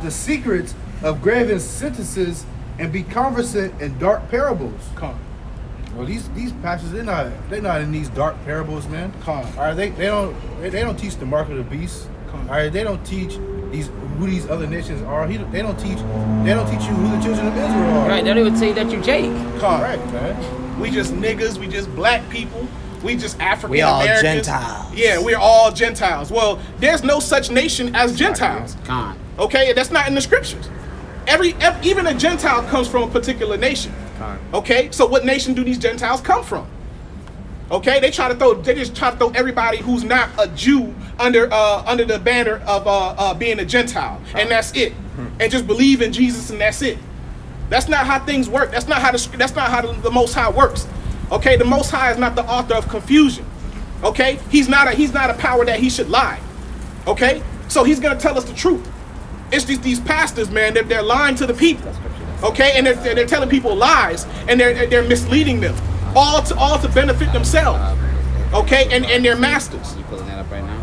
the secrets of graven sentences and be conversant in dark parables. Come. Well, these pastors, they're not in these dark parables, man. Come. All right, they don't teach the mark of the beast. Come. All right, they don't teach who these other nations are. They don't teach you who the children of Israel are. Right, they don't even tell you that you Jake. Come. Right, man. We just niggas. We just black people. We just African We all Americans. Gentiles. Yeah, we're all Gentiles. Well, there's no such nation as Gentiles. Con. Okay, that's not in the scriptures. Even a Gentile comes from a particular nation. Okay, so what nation do these Gentiles come from? Okay, they just try to throw everybody who's not a Jew under the banner of being a Gentile, and that's it. And just believe in Jesus, and that's it. That's not how things work. That's not how the Most High works. Okay, the Most High is not the author of confusion. Okay, he's not a power that he should lie. Okay, so he's gonna tell us the truth. It's just these pastors, man, they're lying to the people. Okay, and they're telling people lies, and they're misleading them, all to benefit themselves. Okay, and their masters. You pulling that up right now?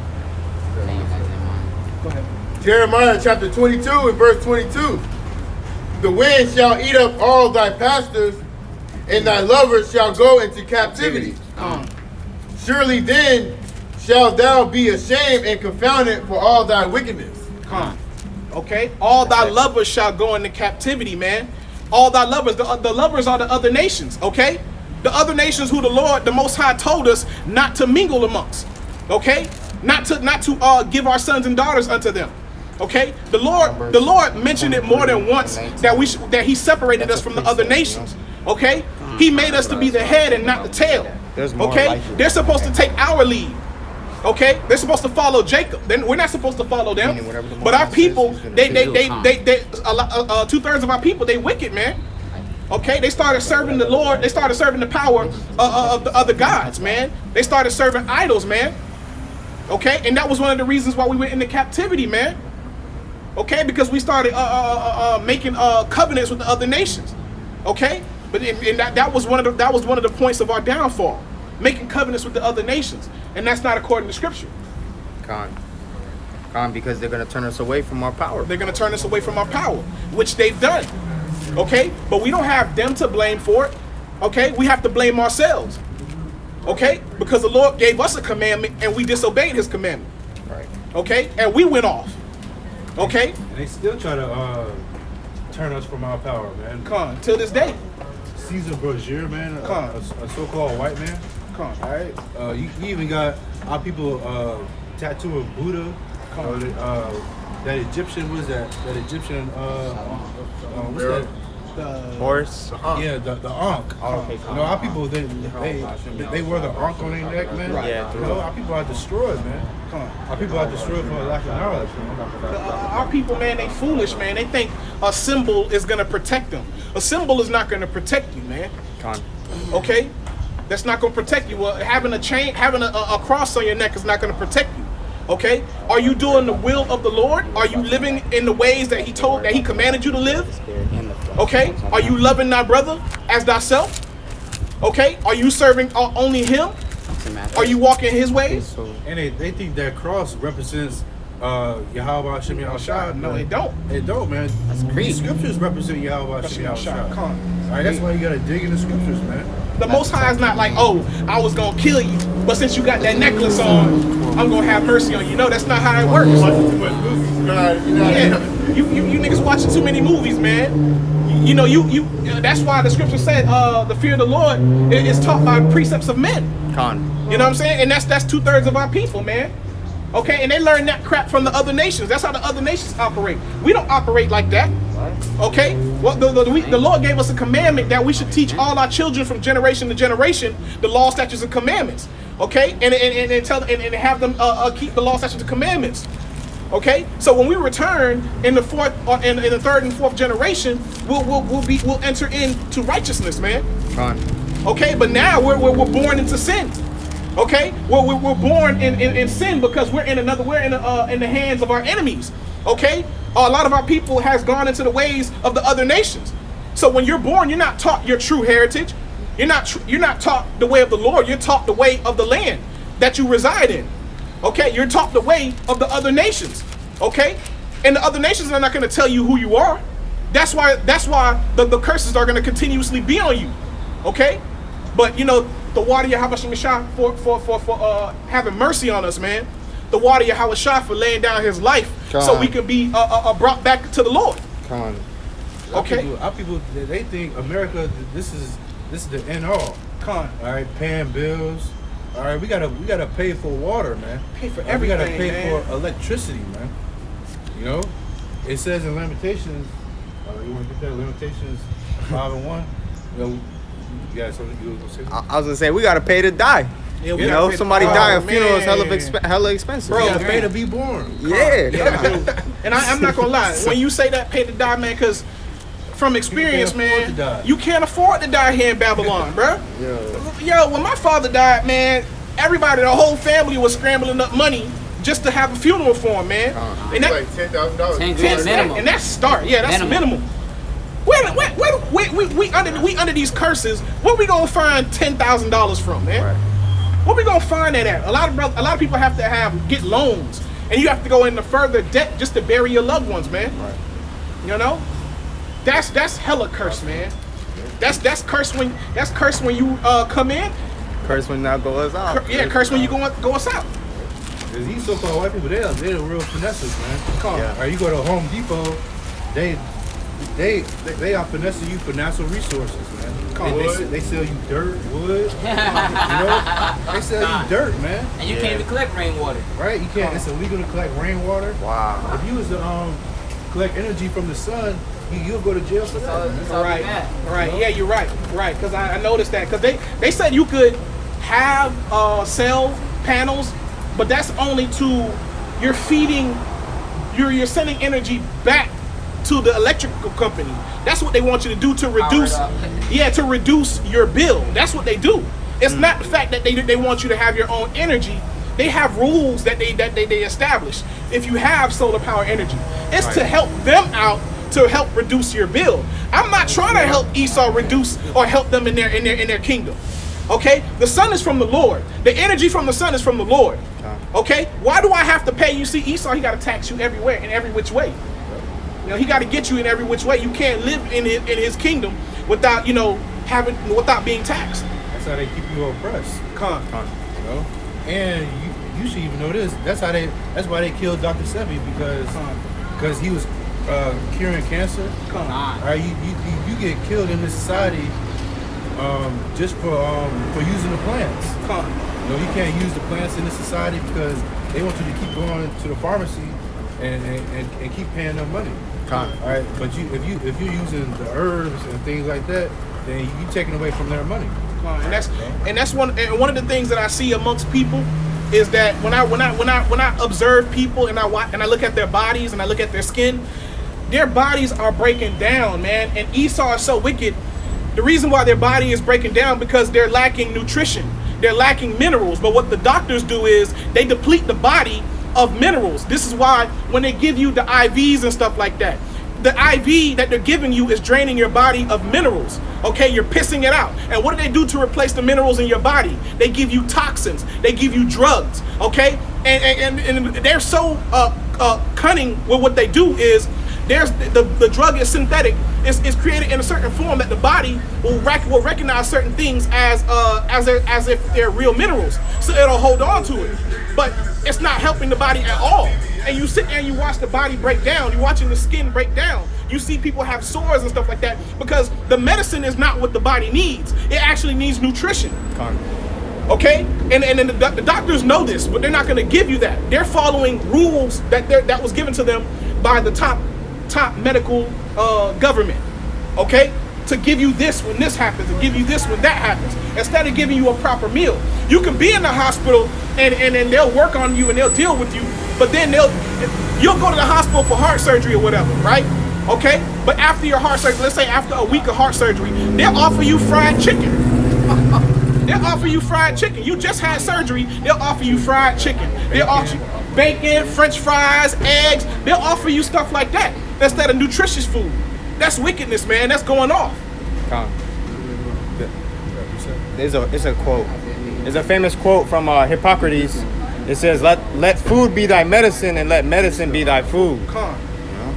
Go ahead. Jeremiah chapter 22 and verse 22. The wind shall eat up all thy pastors, and thy lovers shall go into captivity. Surely then shalt thou be ashamed and confounded for all thy wickedness. Okay, all thy lovers shall go into captivity, man. All thy lovers, the lovers are the other nations. Okay, the other nations who the Lord, the Most High, told us not to mingle amongst. Okay, not to give our sons and daughters unto them. Okay, the Lord mentioned it more than once that He separated us from the other nations. Okay, He made us to be the head and not the tail. Okay, they're supposed to take our lead. Okay, they're supposed to follow Jacob. Then we're not supposed to follow them. But our people, they 2/3 of our people, they wicked, man. Okay, they started serving the Lord. They started serving the power of the other gods, man. They started serving idols, man. Okay, and that was one of the reasons why we went into captivity, man. Okay, because we started making covenants with the other nations. Okay, but that was one of the points of our downfall, making covenants with the other nations, and that's not according to Scripture. Because they're going to turn us away from our power. They're going to turn us away from our power, which they've done. Okay, but we don't have them to blame for it. Okay, we have to blame ourselves. Okay, because the Lord gave us a commandment and we disobeyed His commandment. Right. Okay, and we went off. Okay, And they still try to turn us from our power, man. till this day. Caesar Borgia, man, a so-called white man. All right, you even got our people tattooing Buddha. That Egyptian, what is that? That Egyptian, what's that? Horse. Yeah, the Ankh. Okay, you know, our people, they wear the Ankh on their neck, man. Yeah, you know, our people are destroyed, man. Our people are destroyed for a lack of knowledge, man. Our people, man, they foolish, man. They think a symbol is gonna protect them. A symbol is not gonna protect you, man. Okay, that's not gonna protect you. Well, having a chain, having a cross on your neck is not gonna protect you. Okay, are you doing the will of the Lord? Are you living in the ways that He commanded you to live? Okay, are you loving thy brother as thyself? Okay, are you serving only Him? Are you walking His ways? And they think that cross represents Yahweh Hashem Yahushua. No, it don't. It don't, man. That's crazy. The scriptures represent Yahweh Hashem Yahushua. Come on. All right, that's why you gotta dig in the scriptures, man. The Most High is not like, oh, I was gonna kill you, but since you got that necklace on, I'm gonna have mercy on you. No, that's not how it works. Yeah, you niggas watching too many movies, man. You know, that's why the scripture said the fear of the Lord is taught by precepts of men. You know what I'm saying? And that's 2/3 of our people, man. Okay, and they learn that crap from the other nations. That's how the other nations operate. We don't operate like that. Okay? Well, the Lord gave us a commandment that we should teach all our children from generation to generation the law, statutes, and commandments. Okay? And have them keep the law, statutes, and commandments. Okay? So when we return in the third and fourth generation, we'll enter into righteousness, man. Okay? But now we're born into sin. Okay, we're born in sin because we're in the hands of our enemies. Okay, a lot of our people has gone into the ways of the other nations. So when you're born, you're not taught your true heritage. You're not taught the way of the Lord. You're taught the way of the land that you reside in. Okay, you're taught the way of the other nations. Okay, And the other nations are not going to tell you who you are. That's why the curses are going to continuously be on you. Okay? But you know, the water Yahweh Shah for having mercy on us, man. The water Yahweh Shah for laying down his life so we can be brought back to the Lord. Come on. Okay. Our people, they think America, this is the end all. All right, paying bills. All right, we gotta pay for water, man. Pay for We everything, gotta pay man. for electricity, man. You know, it says in Lamentations. You want to get that Lamentations 5:1? You know, yeah. So you was gonna say? I was gonna say we gotta pay to die. Yeah, we You gotta know, pay somebody to- die, Oh, a funeral is man. hella expensive. You Bro, gotta pay to be born. Yeah. And I'm not gonna lie, when you say that pay to die, man, because from experience, People can't afford man, to die. you can't afford to die here in Babylon, bro. Yo, when my father died, man, everybody, the whole family was scrambling up money just to have a funeral for him, man. And that, Like $10,000. 10 grand minimum. and that's start. Yeah, that's Minimum. minimum. We under these curses. Where we gonna find $10,000 from, man? Where we gonna find that at? A lot of people have to get loans, and you have to go into further debt just to bury your loved ones, man. Right. You know, that's hella curse, man. That's curse when you come in. Curse when now go us out. Curse when you go us out. Cause these so-called white people, they're the real finessers, man. Come on. Or you go to Home Depot, they are finessing you for natural resources, man. They sell you dirt, wood. You know, they sell you dirt, man. And you can't even collect rainwater. Right? You can't. It's illegal to collect rainwater. Wow. If you was to collect energy from the sun, you'll go to jail for that. That's all Right, we got. right. Yeah, you're right. Right, because I noticed that. Because they said you could have cell panels, but that's only you're feeding, you're sending energy back to the electrical company. That's what they want you to do to reduce, to reduce your bill. That's what they do. It's not the fact that they want you to have your own energy. They have rules that they establish. If you have solar power energy, it's to help them out, to help reduce your bill. I'm not trying to help Esau reduce or help them in their kingdom. Okay, the sun is from the Lord. The energy from the sun is from the Lord. Okay, why do I have to pay? You see, Esau, he got to tax you everywhere, in every which way. You know, he got to get you in every which way. You can't live in his kingdom without without being taxed. That's how they keep you oppressed. You know, and you should even know this. That's why they killed Dr. Sebi because he was curing cancer. All right, you get killed in this society just for using the plants. You know, you can't use the plants in this society because they want you to keep going to the pharmacy and keep paying them money. All right, but if you're using the herbs and things like that, then you're taking away from their money. And that's one of the things that I see amongst people is that when I observe people and I look at their bodies and I look at their skin, their bodies are breaking down, man. And Esau is so wicked. The reason why their body is breaking down because they're lacking nutrition, they're lacking minerals. But what the doctors do is they deplete the body of minerals. This is why when they give you the IVs and stuff like that, the IV that they're giving you is draining your body of minerals. Okay, you're pissing it out. And what do they do to replace the minerals in your body? They give you toxins. They give you drugs. Okay, and they're so cunning with what they do is the drug is synthetic. It's created in a certain form that the body will recognize certain things as if they're real minerals. So it'll hold on to it, but it's not helping the body at all. And you sit there and you watch the body break down. You're watching the skin break down. You see people have sores and stuff like that because the medicine is not what the body needs. It actually needs nutrition. Okay, and the doctors know this, but they're not going to give you that. They're following rules that was given to them by the top medical government. Okay, to give you this when this happens, to give you this when that happens, instead of giving you a proper meal. You can be in the hospital and then they'll work on you and they'll deal with you, but then you'll go to the hospital for heart surgery or whatever, right? Okay, but after your heart surgery, let's say after a week of heart surgery, they'll offer you fried chicken. They'll offer you fried chicken. You just had surgery, they'll offer you fried chicken. They'll offer you bacon, french fries, eggs. They'll offer you stuff like that instead of nutritious food. That's wickedness, man. That's going off. It's a quote. It's a famous quote from Hippocrates. It says, let food be thy medicine and let medicine be thy food.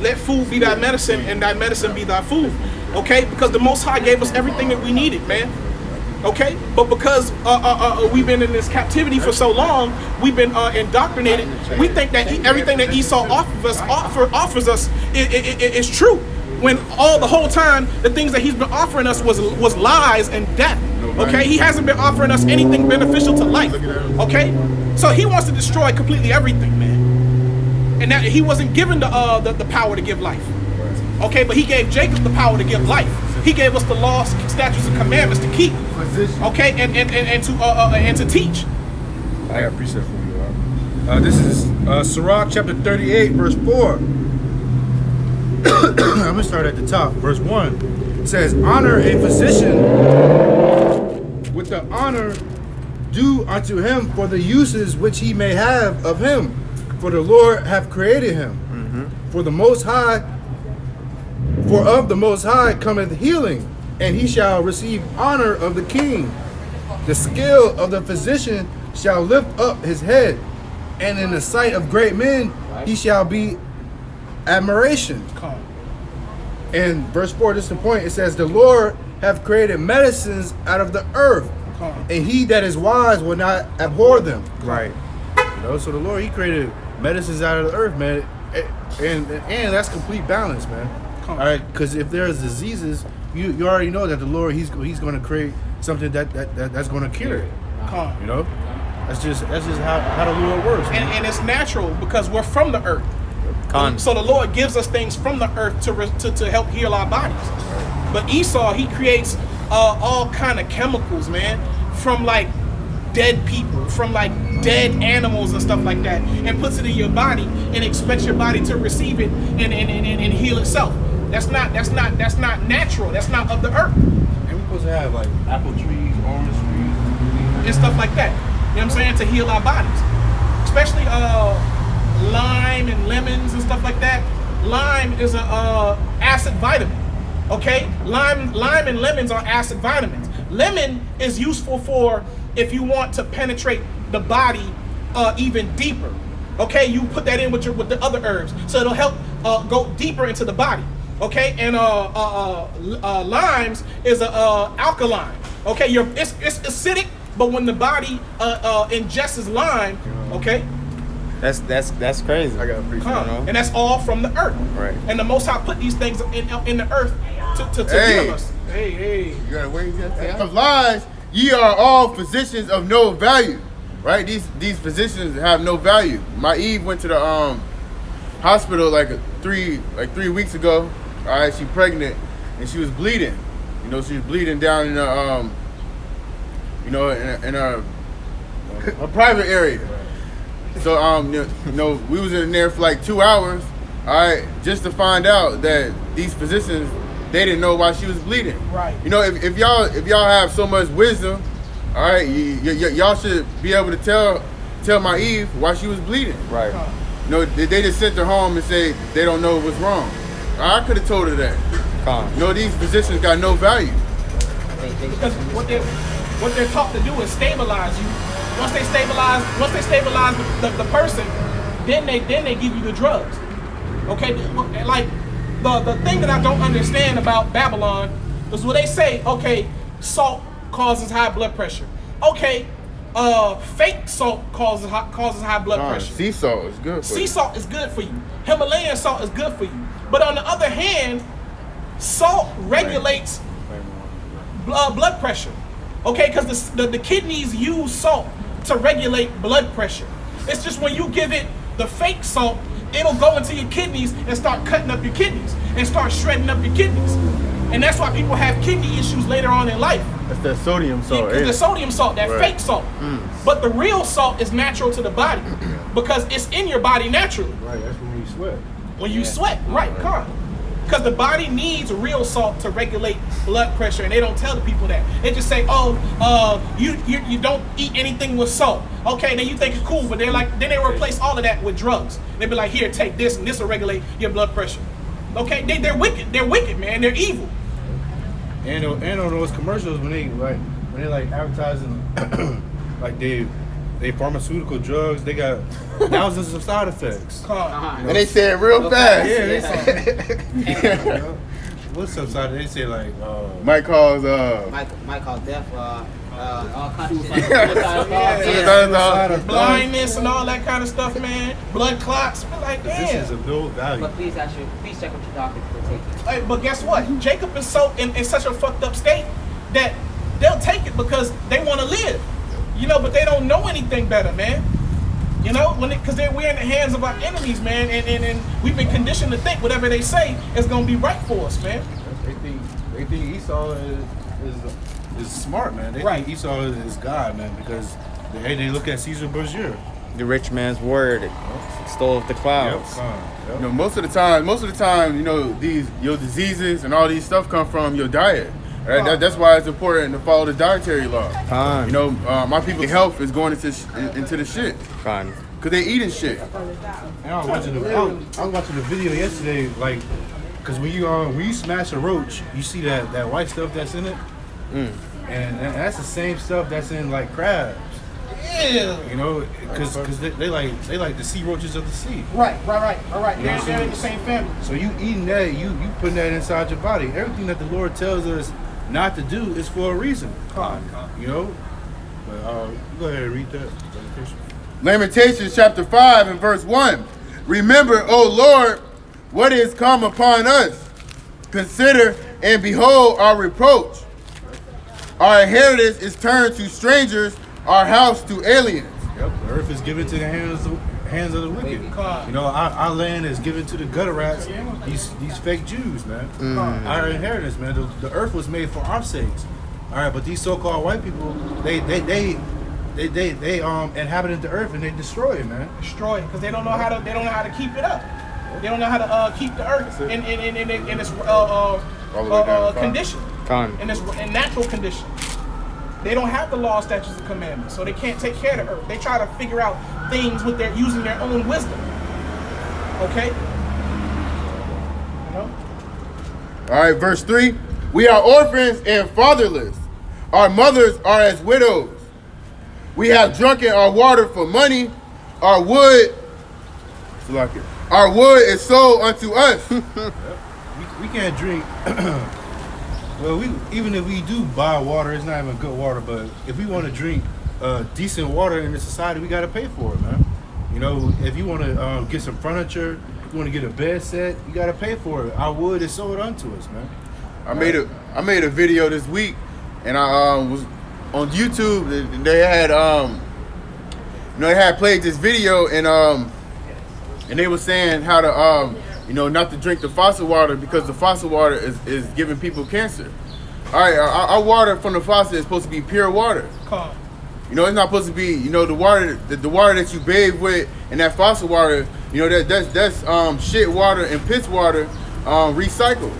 let food be thy medicine and thy medicine be thy food. Okay, because the Most High gave us everything that we needed, man. Okay, but because we've been in this captivity for so long, we've been indoctrinated. We think that everything that Esau offers us is true, when the whole time the things that he's been offering us was lies and death. Okay, he hasn't been offering us anything beneficial to life. Okay, so he wants to destroy completely everything, man. And that he wasn't given the power to give life. Okay, but he gave Jacob the power to give life. He gave us the laws, statutes, and commandments to keep. Okay, and to teach. I got a precept for you. This is Sirach chapter 38, verse 4. I'm gonna start at the top. Verse 1. It says, honor a physician with the honor due unto him for the uses which he may have of him. For the Lord hath created him. For of the Most High cometh healing, and he shall receive honor of the king. The skill of the physician shall lift up his head, and in the sight of great men he shall be admiration. And verse 4, this is the point. It says, the Lord hath created medicines out of the earth, and he that is wise will not abhor them. Right. You know, so the Lord, he created medicines out of the earth, man. And that's complete balance, man. All right, because if there's diseases, you already know that the Lord, he's going to create something that's going to cure it. You know, that's just how the Lord works. And it's natural because we're from the earth. So the Lord gives us things from the earth to help heal our bodies. But Esau, he creates all kind of chemicals, man, from like dead people, from like dead animals and stuff like that, and puts it in your body and expects your body to receive it and heal itself. That's not natural. That's not of the earth. And we're supposed to have like apple trees, orange trees, and stuff like that. You know what I'm saying? To heal our bodies, especially lime and lemons and stuff like that. Lime is a acid vitamin. Okay, lime and lemons are acid vitamins. Lemon is useful for if you want to penetrate the body even deeper. Okay, you put that in with the other herbs, so it'll help go deeper into the body. Okay, and limes is alkaline. Okay, it's acidic, but when the body ingests lime, okay. That's crazy. I got a precept. And that's all from the earth. Right. And the Most High put these things in the earth to heal us. Hey. You gotta wait. Of lies, ye are all physicians of no value. Right? These physicians have no value. My Eve went to the hospital like 3 weeks ago. All right, she pregnant and she was bleeding. You know, she was bleeding down in a in a private area. So we was in there for like 2 hours, all right, just to find out that these physicians, they didn't know why she was bleeding. Right. You know, if y'all have so much wisdom, all right, y'all should be able to tell my Eve why she was bleeding. Right. You know, they just sent her home and say they don't know what's wrong. I could have told her that. You know, these physicians got no value. Because what they're taught to do is stabilize you. Once they stabilize the person, then they give you the drugs. Okay, like the thing that I don't understand about Babylon is when they say, okay, salt causes high blood pressure. Okay, fake salt causes high blood pressure. Sea salt is good for you. Sea salt is good for you. Himalayan salt is good for you. But on the other hand, salt regulates blood pressure. Okay, because the kidneys use salt to regulate blood pressure. It's just when you give it the fake salt, it'll go into your kidneys and start cutting up your kidneys and start shredding up your kidneys. And that's why people have kidney issues later on in life. That's that sodium salt. Because the sodium salt, that fake salt. But the real salt is natural to the body because it's in your body naturally. Right, that's when you sweat. When you sweat, right, come. Because the body needs real salt to regulate blood pressure, and they don't tell the people that. They just say, you don't eat anything with salt. Okay, then you think it's cool, but then they replace all of that with drugs. They be like, here, take this, and this will regulate your blood pressure. Okay, they're wicked. They're wicked, man. They're evil. And on those commercials when they advertising like they they pharmaceutical drugs. They got thousands of side effects. And they say it real fast. Yeah, they say. What's up side? They say like. Mike calls Mike called death. All kinds of blindness and all that kind of stuff, man. Blood clots. We're like, This is damn. of no value. But please check with your doctor before taking it. Hey, but guess what? Jacob is so in such a fucked up state that they'll take it because they want to live. You know, but they don't know anything better, man. You know, because we're in the hands of our enemies, man, and we've been conditioned to think whatever they say is gonna be right for us, man. They think Esau is smart, man. They Right. think Esau is God, man, because they look at Caesar Borgia. The rich man's word stole the clouds. You know, most of the time, you know, your diseases and all these stuff come from your diet. Right? That's why it's important to follow the dietary law. Fine. You know, my people's health is going into the shit Fine. because they eating shit. And I was watching the video yesterday, like, because when you smash a roach, you see that white stuff that's in it, and that's the same stuff that's in like crabs. Yeah. You know, because they like the sea roaches of the sea. Right. Yeah, They're in the same family. So you eating that, you putting that inside your body. Everything that the Lord tells us not to do is for a reason. You know? But go ahead and read that. Lamentations chapter 5 and verse 1. Remember, O Lord, what is come upon us. Consider and behold our reproach. Our inheritance is turned to strangers, our house to aliens. Yep, the earth is given to the hands of the wicked. You know, our land is given to the gutter rats, these fake Jews, man. Our inheritance, man. The earth was made for our sakes. All right, but these so-called white people, they inhabited the earth and they destroy it, man. Destroy it because they don't know how to keep it up. They don't know how to keep the earth in its condition, in natural condition. They don't have the law, statutes, and commandments, so they can't take care of the earth. They try to figure out things with using their own wisdom. Okay? You know? All right, verse 3. We are orphans and fatherless. Our mothers are as widows. We have drunken our water for money. Our wood is sold unto us. We can't drink. Well, even if we do buy water, it's not even good water. But if we want to drink decent water in this society, we got to pay for it, man. You know, if you want to get some furniture, you want to get a bed set, you got to pay for it. Our wood is sold unto us, man. I made a video this week, and I was on YouTube. They had they had played this video, and they were saying how to not to drink the faucet water because the faucet water is giving people cancer. All right, our water from the faucet is supposed to be pure water. You know, it's not supposed to be, the water that you bathe with and that faucet water, that's shit water and piss water recycled.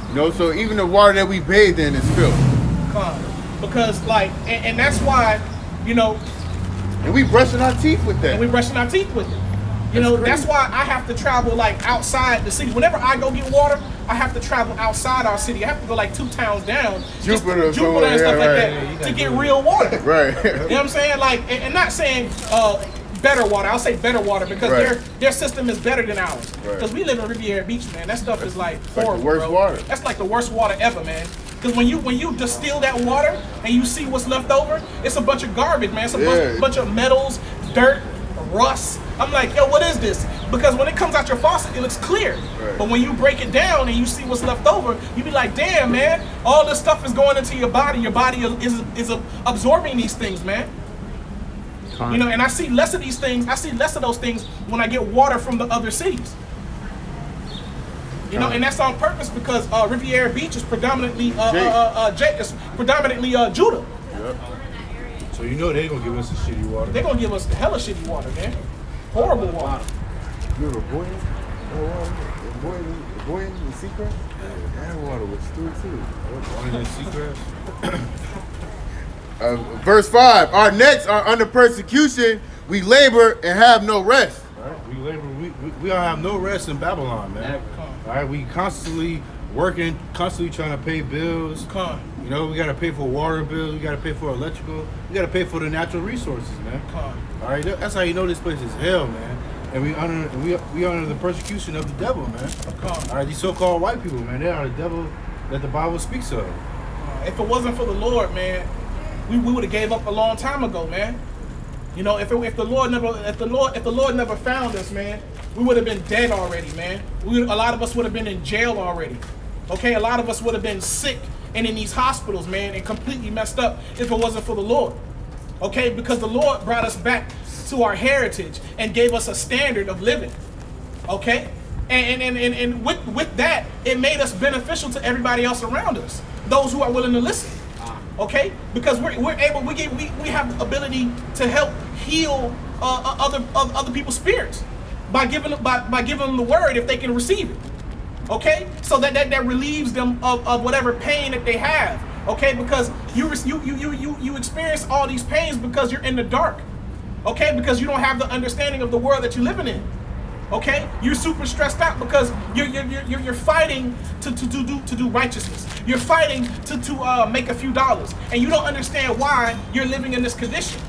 You know, so even the water that we bathe in is filth. Because and that's why, and we brushing our teeth with that. And we brushing our teeth with it. That's why I have to travel outside the city. Whenever I go get water, I have to travel outside our city. I have to go 2 towns down, Jupiter and stuff like that, to get real water. Right. You know what I'm saying? And not saying better water. I'll say better water because their system is better than ours. Because we live in Riviera Beach, man. That stuff is horrible, the worst water. That's like the worst water ever, man. Because when you distill that water and you see what's left over, it's a bunch of garbage, man. It's a bunch of metals, dirt, rust. I'm like, yo, what is this? Because when it comes out your faucet, it looks clear. But when you break it down and you see what's left over, you be like, damn, man, all this stuff is going into your body. Your body is absorbing these things, man. And I see less of these things. I see less of those things when I get water from the other cities. And that's on purpose because Riviera Beach is predominantly Judah. Yep. So they're gonna give us the shitty water. They're gonna give us the hella shitty water, man. Horrible water. You ever boiling in secret? That water was too. Verse 5. Our necks are under persecution. We labor and have no rest. Right? We labor. We don't have no rest in Babylon, man. All right, we constantly working, constantly trying to pay bills. You know, we gotta pay for water bills. We gotta pay for electrical. We gotta pay for the natural resources, man. All right, that's how you know this place is hell, man. And we honor the persecution of the devil, man. All right, these so-called white people, man, they are the devil that the Bible speaks of. If it wasn't for the Lord, man, we would have gave up a long time ago, man. You know, if the Lord never found us, man, we would have been dead already, man. A lot of us would have been in jail already. Okay, a lot of us would have been sick and in these hospitals, man, and completely messed up if it wasn't for the Lord. Okay, because the Lord brought us back to our heritage and gave us a standard of living. Okay, and with that, it made us beneficial to everybody else around us, those who are willing to listen. Okay, because we have the ability to help heal other people's spirits by giving them the word if they can receive it. Okay, so that relieves them of whatever pain that they have. Okay, because you experience all these pains because you're in the dark. Okay, because you don't have the understanding of the world that you're living in. Okay, you're super stressed out because you're fighting to do righteousness. You're fighting to make a few dollars, and you don't understand why you're living in this condition.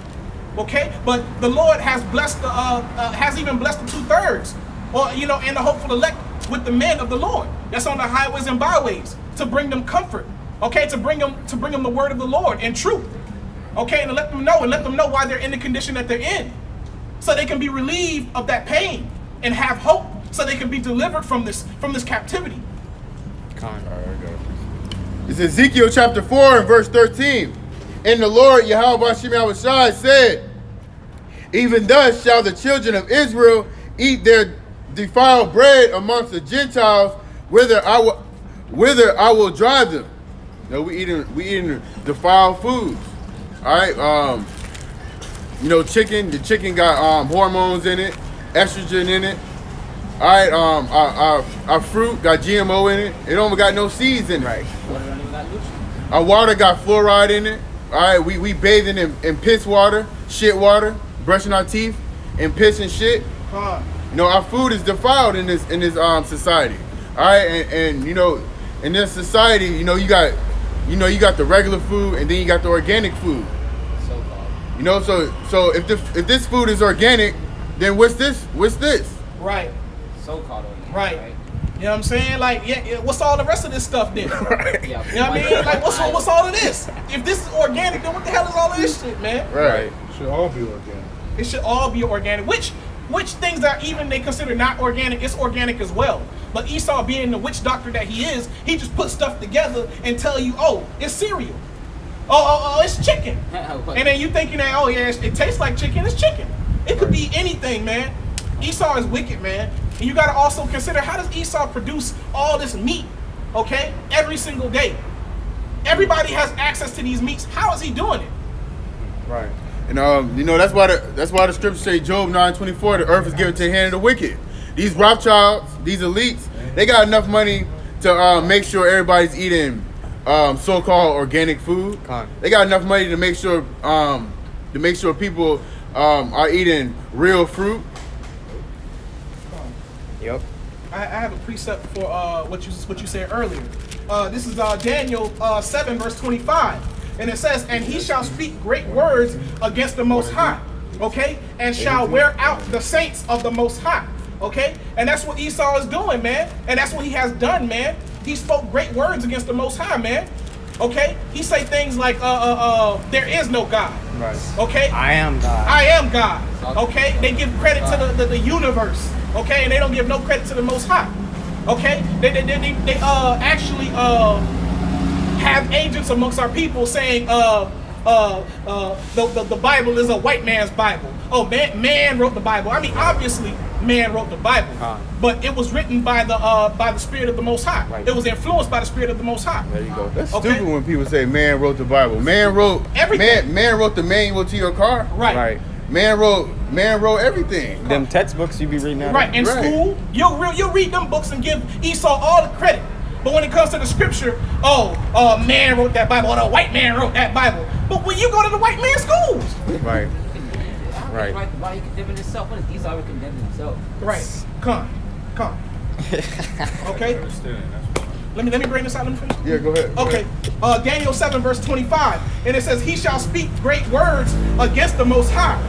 Okay, but the Lord has blessed has even blessed the 2/3, or and the hopeful elect with the men of the Lord that's on the highways and byways to bring them comfort. Okay, to bring them the word of the Lord and truth. Okay, and to let them know why they're in the condition that they're in, so they can be relieved of that pain and have hope, so they can be delivered from this captivity. It's Ezekiel chapter 4 and verse 13. And the Lord Yahweh Hashem Yahushai said, even thus shall the children of Israel eat their defiled bread amongst the Gentiles, whither I will drive them. You know, we eating defiled foods. All right, chicken. The chicken got hormones in it, estrogen in it. All right, our fruit got GMO in it. It don't got no seeds in it. Right. Our water got fluoride in it. All right, we bathing in piss water, shit water, brushing our teeth in piss and shit. You know, our food is defiled in this society. All right, and in this society, you got the regular food and then you got the organic food. So if this food is organic, then what's this? Right. So-called organic. Right. You know what I'm saying? Like, yeah, what's all the rest of this stuff then? Right. You know what I mean? Like, what's all of this? If this is organic, then what the hell is all of this shit, man? Right. It should all be organic. It should all be organic. Which things that even they consider not organic, it's organic as well. But Esau, being the witch doctor that he is, he just put stuff together and tell you, oh, it's cereal. Oh, it's chicken. And then you thinking that, oh yeah, it tastes like chicken, it's chicken. It could be anything, man. Esau is wicked, man. And you gotta also consider, how does Esau produce all this meat, okay, every single day? Everybody has access to these meats. How is he doing it? Right. And that's why the scriptures say, Job 9:24, the earth is given to the hand of the wicked. These Rothschilds, these elites, they got enough money to make sure everybody's eating so-called organic food. They got enough money to make sure people are eating real fruit. Yep. I have a precept for what you said earlier. This is Daniel 7 verse 25, and it says, "And he shall speak great words against the Most High, okay, and shall wear out the saints of the Most High." Okay, and that's what Esau is doing, man, and that's what he has done, man. He spoke great words against the Most High, man. Okay, he say things like, "There is no God." Right. Okay, I am God. I am God. Okay, they give credit to the universe. Okay, and they don't give no credit to the Most High. Okay, they actually have agents amongst our people saying the Bible is a white man's Bible. Oh, man wrote the Bible. I mean, obviously, man wrote the Bible, but it was written by the Spirit of the Most High. Right. It was influenced by the Spirit of the Most High. There you go. That's stupid when people say man wrote the Bible. Man wrote everything. Man wrote the manual to your car. Right. Man wrote everything. Them textbooks you be reading out. Right. In school, you'll read them books and give Esau all the credit. But when it comes to the scripture, man wrote that Bible, or the white man wrote that Bible. But when you go to the white man's schools, right. Right. Why he condemning himself? When he's already condemning himself. Right. Come. Okay. Let me bring this out. Let me finish. Yeah, go ahead. Okay. Daniel 7 verse 25, and it says, he shall speak great words against the Most High,